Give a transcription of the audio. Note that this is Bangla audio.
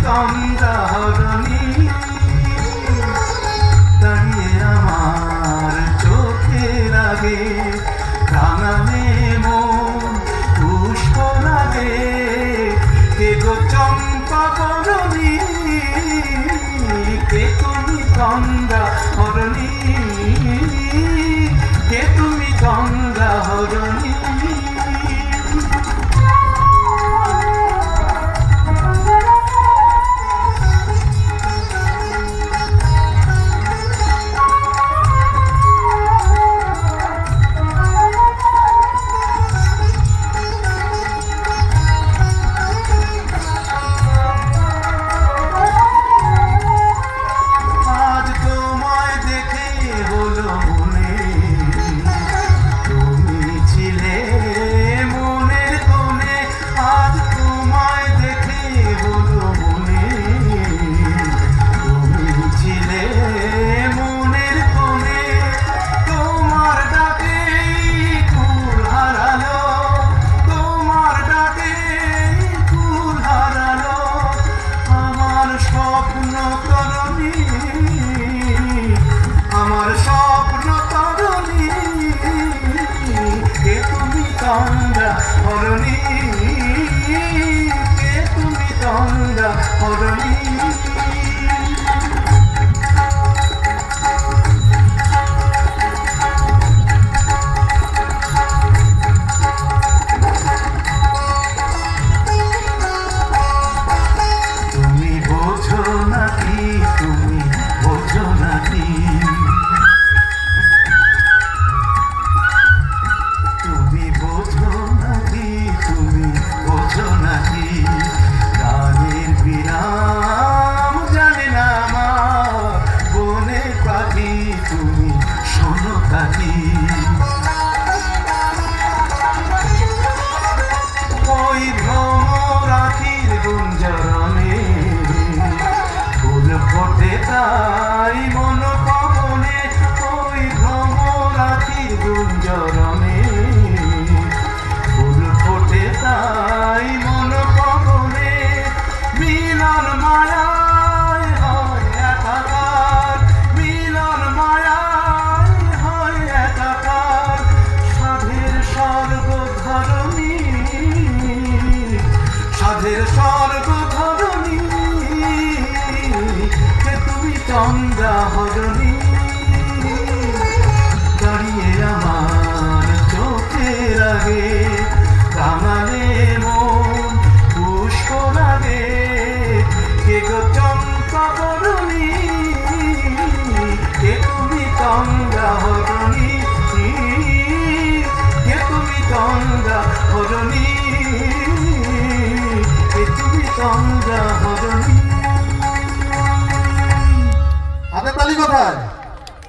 গঙ্গা হরণী দাঁড়িয়ে আমার চোখের আগে রাঙালে মন পুষ্প লাগে কে গো চম্পা বরণী কে তুমি গঙ্গা হরণী কে তুমি গঙ্গা হরণী গঙ্গা হরণী কে তুমি গঙ্গা হরণী তুমি বোঝো নাকি তুমি বোঝো নাকি তুমি শোনো কাকি ওই ভ্রমরাখির গুঞ্জরণে ফুল ফোটে তাই মন পবনে ওই ভ্রমরাখির গুঞ্জরণে ফুল ফোটে তাই মন পবনে মিলন মায়া স্বর্গ ধরণী কে তুমি গঙ্গা হরণী দাঁড়িয়ে আমার চোখের আগে রাঙালে মন পুষ্প লাগে কে গো চম্পা বরণী কে তুমি গঙ্গা হরণী কে তুমি গঙ্গা হরণী গঙ্গা হরণী। হাতে তালি কোথায়?